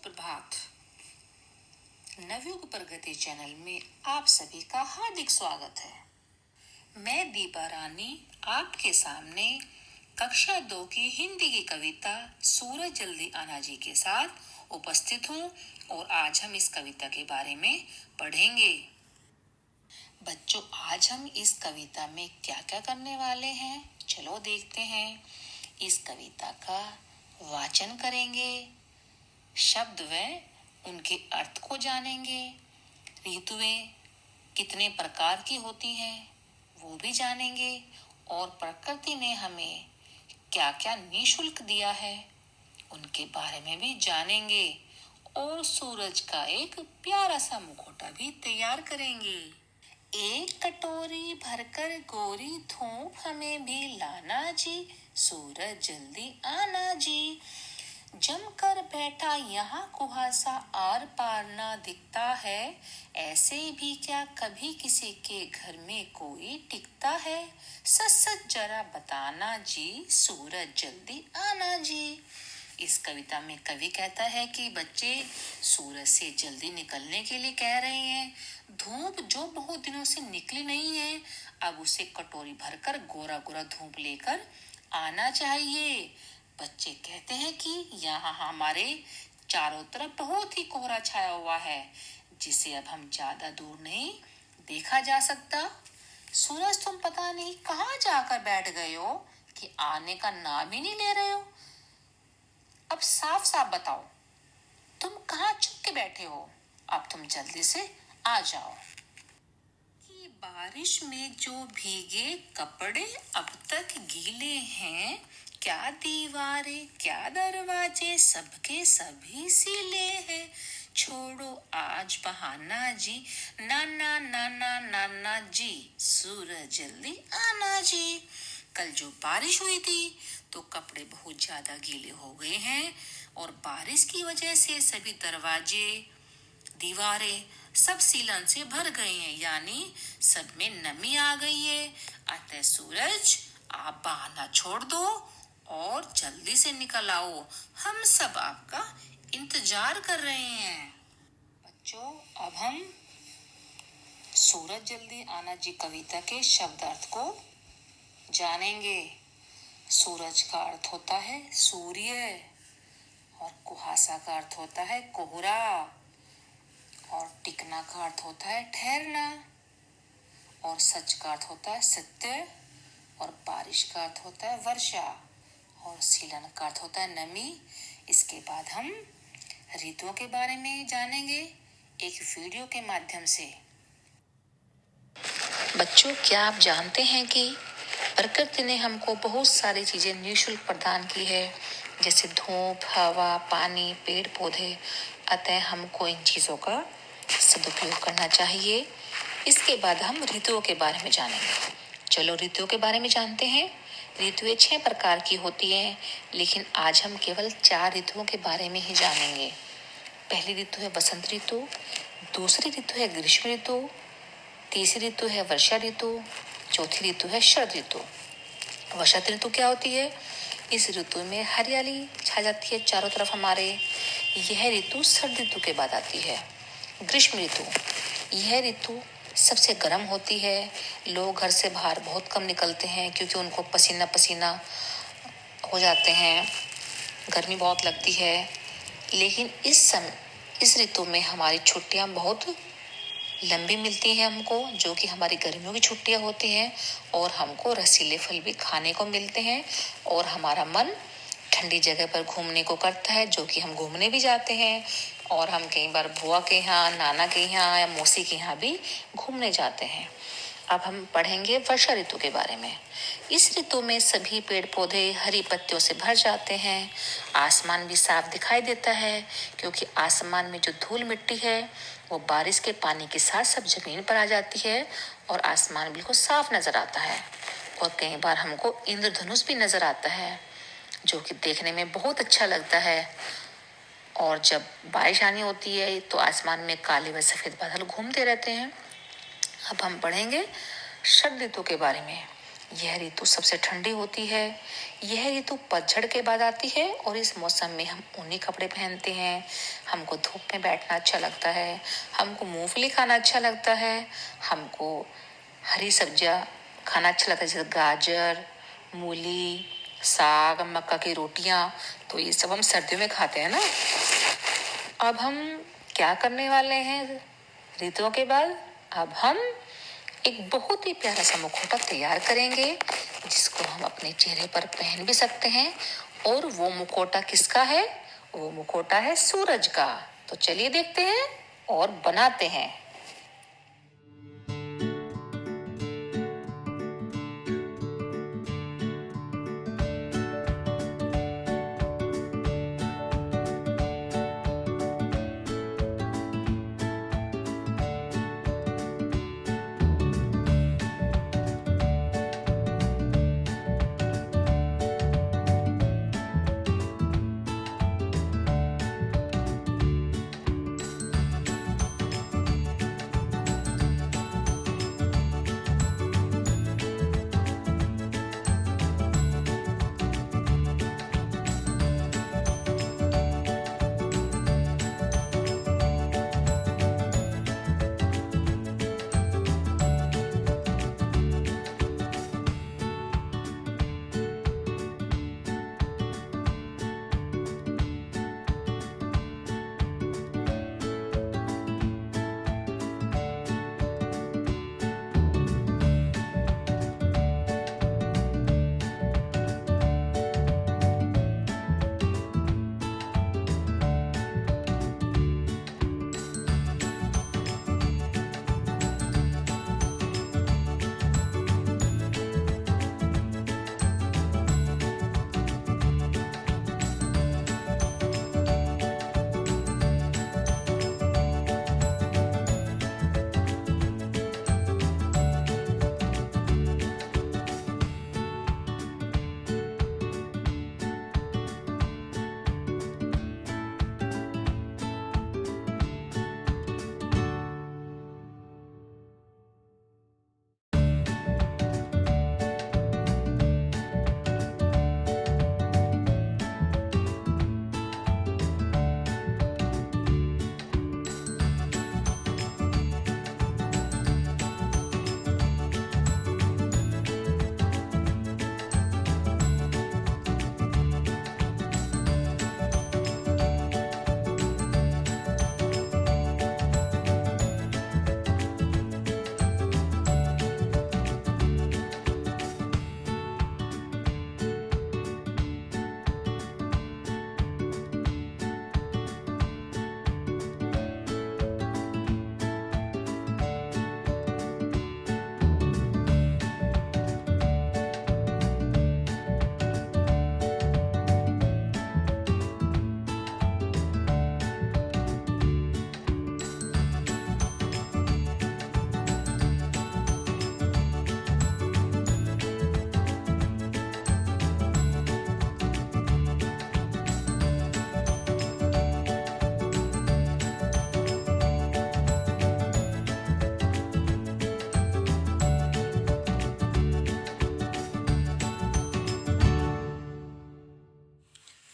सुप्रभात। नवयुग प्रगति चैनल में आप सभी का हार्दिक स्वागत है। मैं दीपा रानी आपके सामने कक्षा 2 की हिंदी की कविता सूरज जल्दी आना जी के साथ उपस्थित हूँ और आज हम इस कविता के बारे में पढ़ेंगे। बच्चों, आज हम इस कविता में क्या क्या करने वाले हैं, चलो देखते हैं। इस कविता का वाचन करेंगे, शब्द व उनके अर्थ को जानेंगे, ऋतुएं कितने प्रकार की होती हैं वो भी जानेंगे और प्रकृति ने हमें क्या क्या निःशुल्क दिया है उनके बारे में भी जानेंगे और सूरज का एक प्यारा सा मुखौटा भी तैयार करेंगे। एक कटोरी भरकर गोरी धूप हमें भी लाना जी, सूरज जल्दी आना जी। जमकर बैठा यहाँ कुहासा आर पार ना दिखता है, ऐसे भी क्या कभी किसी के घर में कोई टिकता है। सच सच जरा बताना जी, सूरज जल्दी आना जी। इस कविता में कवि कहता है कि बच्चे सूरज से जल्दी निकलने के लिए कह रहे हैं। धूप जो बहुत दिनों से निकली नहीं है, अब उसे कटोरी भरकर गोरा गोरा धूप लेकर आना चाहिए। बच्चे कहते हैं कि यहाँ हमारे चारों तरफ बहुत ही कोहरा छाया हुआ है, जिसे अब हम ज्यादा दूर नहीं देखा जा सकता। सूरज, तुम पता नहीं कहाँ जाकर बैठ गए हो कि आने का नाम ही नहीं ले रहे हो। अब साफ साफ बताओ, तुम कहाँ छुप के बैठे हो? अब तुम जल्दी से आ जाओ। कि बारिश में जो भीगे कपड़े अब तक गीले हैं, क्या दीवारें क्या दरवाजे सबके सभी सिले हैं। छोड़ो आज बहाना जी, नाना नाना नाना जी, सूरज जल्दी आना जी। कल जो बारिश हुई थी तो कपड़े बहुत ज्यादा गीले हो गए हैं और बारिश की वजह से सभी दरवाजे दीवारें सब सीलन से भर गए हैं, यानी सब में नमी आ गई है। अतः सूरज, आप बहाना छोड़ दो और जल्दी से निकल आओ, हम सब आपका इंतजार कर रहे हैं। बच्चों, अब हम सूरज जल्दी आना जी कविता के शब्दार्थ को जानेंगे। सूरज का अर्थ होता है सूर्य और कुहासा का अर्थ होता है कोहरा और टिकना का अर्थ होता है ठहरना और सच का अर्थ होता है सत्य और बारिश का अर्थ होता है वर्षा और सीलन का अर्थ होता है नमी। इसके बाद हम ऋतुओं के बारे में जानेंगे एक वीडियो के माध्यम से। बच्चों, क्या आप जानते हैं कि प्रकृति ने हमको बहुत सारी चीजें निःशुल्क प्रदान की है, जैसे धूप, हवा, पानी, पेड़ पौधे। अतः हमको इन चीजों का सदुपयोग करना चाहिए। इसके बाद हम ऋतुओं के बारे में जानेंगे। चलो ऋतुओं के बारे में जानते हैं। ऋतुएं 6 प्रकार की होती हैं, लेकिन आज हम केवल 4 ऋतुओं के बारे में ही जानेंगे। पहली ऋतु है बसंत ऋतु, दूसरी ऋतु है ग्रीष्म ऋतु, तीसरी ऋतु है वर्षा ऋतु, चौथी ऋतु है शरद ऋतु। वर्षा ऋतु क्या होती है? इस ऋतु में हरियाली छा जाती है चारों तरफ हमारे। यह ऋतु शरद ऋतु के बाद आती है। ग्रीष्म ऋतु, यह ऋतु सबसे गर्म होती है। लोग घर से बाहर बहुत कम निकलते हैं क्योंकि उनको पसीना पसीना हो जाते हैं, गर्मी बहुत लगती है। लेकिन इस ऋतु में हमारी छुट्टियां बहुत लंबी मिलती हैं हमको, जो कि हमारी गर्मियों की छुट्टियां होती हैं और हमको रसीले फल भी खाने को मिलते हैं और हमारा मन ठंडी जगह पर घूमने को करता है, जो कि हम घूमने भी जाते हैं और हम कई बार बुआ के यहाँ, नाना के यहाँ या मौसी के यहाँ भी घूमने जाते हैं। अब हम पढ़ेंगे वर्षा ऋतु के बारे में। इस ऋतु में सभी पेड़ पौधे हरी पत्तियों से भर जाते हैं। आसमान भी साफ दिखाई देता है क्योंकि आसमान में जो धूल मिट्टी है वो बारिश के पानी के साथ सब जमीन पर आ जाती है और आसमान बिल्कुल साफ नजर आता है। और कई बार हमको इंद्रधनुष भी नजर आता है, जो कि देखने में बहुत अच्छा लगता है। और जब बारिश आनी होती है तो आसमान में काले व सफेद बादल घूमते रहते हैं। अब हम पढ़ेंगे शरद ऋतु के बारे में। यह ऋतु सबसे ठंडी होती है। यह ऋतु पतझड़ के बाद आती है और इस मौसम में हम ऊनी कपड़े पहनते हैं। हमको धूप में बैठना अच्छा लगता है। हमको मूंगफली खाना अच्छा लगता है। हमको हरी सब्जियां खाना अच्छा लगता है, जैसे गाजर, मूली, साग, मक्का की रोटियां। तो ये सब हम सर्दियों में खाते हैं ना। अब हम क्या करने वाले हैं ऋतुओं के बाद? अब हम एक बहुत ही प्यारा सा मुखौटा तैयार करेंगे, जिसको हम अपने चेहरे पर पहन भी सकते हैं। और वो मुखौटा किसका है? वो मुखौटा है सूरज का। तो चलिए देखते हैं और बनाते हैं।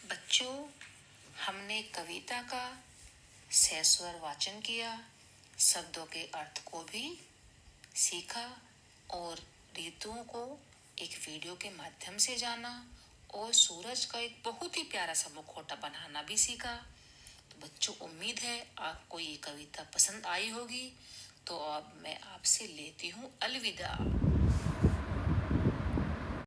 बच्चों, हमने कविता का सस्वर वाचन किया, शब्दों के अर्थ को भी सीखा और ऋतुओं को एक वीडियो के माध्यम से जाना और सूरज का एक बहुत ही प्यारा सा मुखौटा बनाना भी सीखा। तो बच्चों, उम्मीद है आपको ये कविता पसंद आई होगी। तो अब मैं आपसे लेती हूँ अलविदा।